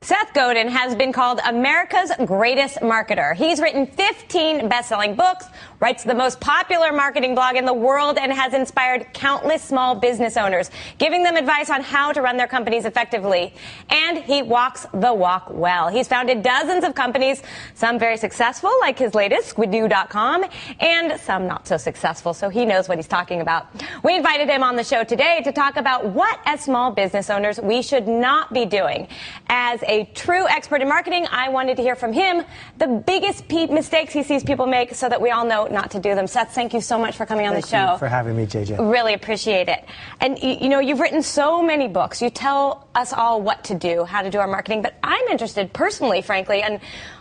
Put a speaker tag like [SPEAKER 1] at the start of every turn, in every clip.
[SPEAKER 1] Seth Godin has been called America's greatest marketer. He's written 15 best-selling books, writes the most popular marketing blog in the world, and has inspired countless small business owners, giving them advice on how to run their companies effectively. And he walks the walk well. He's founded dozens of companies, some very successful, like his latest, Squidoo.com, and some not so successful, so he knows what he's talking about. We invited him on the show today to talk about what, as small business owners, we should not be doing. As a true expert in marketing, I wanted to hear from him the biggest mistakes he sees people make so that we all know not to do them. Seth, thank you so much for coming on the show.
[SPEAKER 2] Thank you for having me, JJ.
[SPEAKER 1] Really appreciate it. And, you know, you've written so many books. You tell us all what to do, how to do our marketing. But I'm interested personally, frankly, in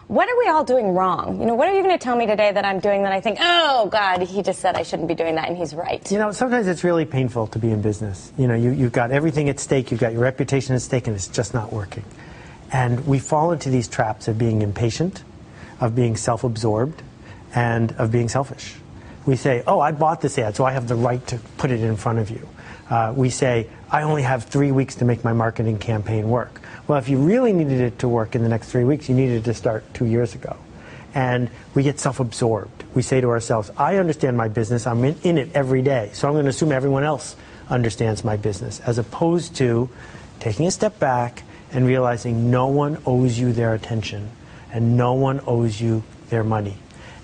[SPEAKER 1] what are we all doing wrong? You know, what are you going to tell me today that I'm doing that I think, oh, God, he just said I shouldn't be doing that, and he's right?
[SPEAKER 2] You know, sometimes it's really painful to be in business. You know, you've got everything at stake. You've got your reputation at stake, and it's just not working. And we fall into these traps of being impatient, of being self-absorbed, and of being selfish. We say, oh, I bought this ad, so I have the right to put it in front of you. We say, I only have 3 weeks to make my marketing campaign work. Well, if you really needed it to work in the next 3 weeks, you needed to start 2 years ago. And we get self-absorbed. We say to ourselves, I understand my business. I'm in it every day, so I'm going to assume everyone else understands my business, as opposed to taking a step back and realizing no one owes you their attention and no one owes you their money.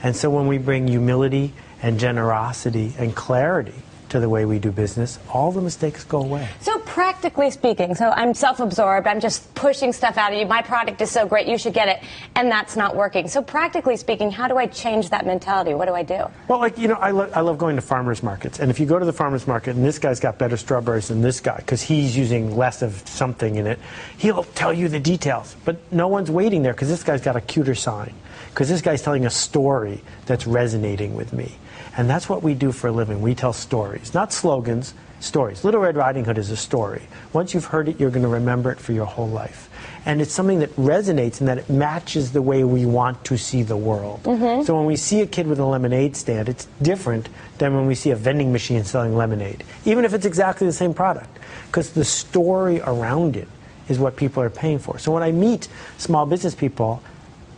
[SPEAKER 2] And so when we bring humility and generosity and clarity to the way we do business, all the mistakes go away.
[SPEAKER 1] So practically speaking, so I'm self-absorbed, I'm just pushing stuff out of you, my product is so great, you should get it, and that's not working. So practically speaking, how do I change that mentality? What do I do?
[SPEAKER 2] Well, like, you know, I love going to farmers markets, and if you go to the farmers market and this guy's got better strawberries than this guy because he's using less of something in it, he'll tell you the details, but no one's waiting there because this guy's got a cuter sign, because this guy's telling a story that's resonating with me. And that's what we do for a living. We tell stories, not slogans, stories. Little Red Riding Hood is a story. Once you've heard it, you're going to remember it for your whole life. And it's something that resonates and that it matches the way we want to see the world. Mm-hmm. So when we see a kid with a lemonade stand, it's different than when we see a vending machine selling lemonade, even if it's exactly the same product, because the story around it is what people are paying for. So when I meet small business people,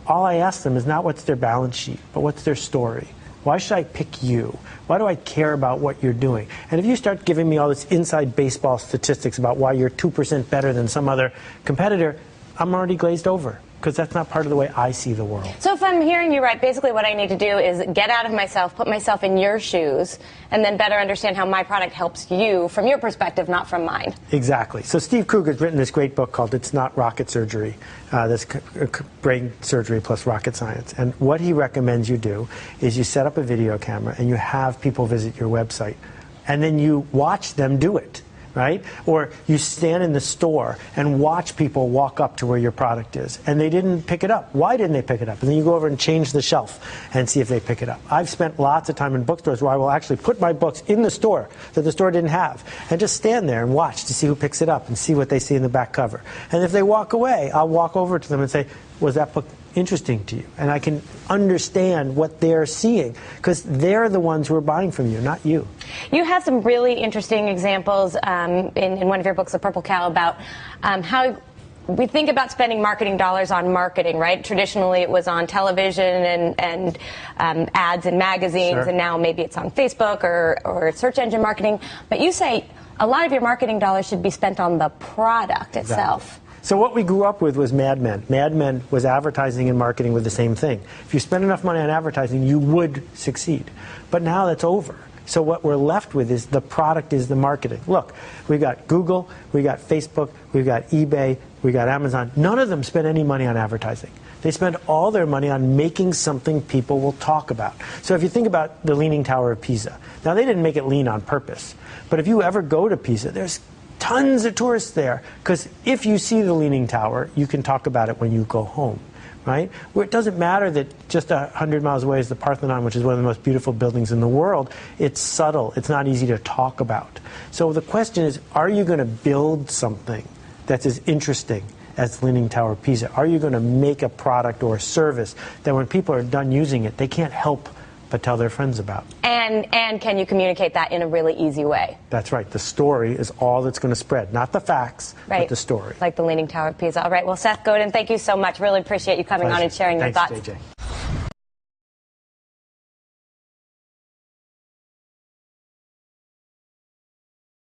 [SPEAKER 2] all I ask them is not what's their balance sheet, but what's their story. Why should I pick you? Why do I care about what you're doing? And if you start giving me all this inside baseball statistics about why you're 2% better than some other competitor, I'm already glazed over, because that's not part of the way I see the world.
[SPEAKER 1] So if I'm hearing you right, basically what I need to do is get out of myself, put myself in your shoes, and then better understand how my product helps you from your perspective, not from mine.
[SPEAKER 2] Exactly. So Steve Kruger's written this great book called It's Not Rocket Surgery, this brain surgery plus rocket science. And what he recommends you do is you set up a video camera and you have people visit your website, and then you watch them do it. Right? Or you stand in the store and watch people walk up to where your product is, and they didn't pick it up. Why didn't they pick it up? And then you go over and change the shelf and see if they pick it up. I've spent lots of time in bookstores where I will actually put my books in the store that the store didn't have, and just stand there and watch to see who picks it up and see what they see in the back cover. And if they walk away, I'll walk over to them and say, was that book interesting to you? And I can understand what they're seeing, because they're the ones who are buying from you, not you.
[SPEAKER 1] You have some really interesting examples in one of your books, The Purple Cow, about how we think about spending marketing dollars on marketing, right? Traditionally, it was on television and ads in magazines,
[SPEAKER 2] Sure.
[SPEAKER 1] And now maybe it's on Facebook or search engine marketing. But you say a lot of your marketing dollars should be spent on the product itself.
[SPEAKER 2] Exactly. So what we grew up with was Mad Men. Mad Men was advertising and marketing with the same thing. If you spend enough money on advertising, you would succeed. But now that's over. So what we're left with is the product is the marketing. Look, we got Google, we got Facebook, we've got eBay, we got Amazon. None of them spend any money on advertising. They spend all their money on making something people will talk about. So if you think about the Leaning Tower of Pisa, now they didn't make it lean on purpose. But if you ever go to Pisa, there's tons of tourists there, because if you see the Leaning Tower, you can talk about it when you go home, right? Where it doesn't matter that just 100 miles away is the Parthenon, which is one of the most beautiful buildings in the world. It's subtle. It's not easy to talk about. So the question is, are you going to build something that's as interesting as the Leaning Tower of Pisa? Are you going to make a product or a service that when people are done using it, they can't help but tell their friends about.
[SPEAKER 1] And can you communicate that in a really easy way?
[SPEAKER 2] That's right. The story is all that's going to spread, not the facts, but the story.
[SPEAKER 1] Like the Leaning Tower of Pisa. All right. Well, Seth Godin, thank you so much. Really appreciate you coming on and sharing your thoughts.
[SPEAKER 2] JJ.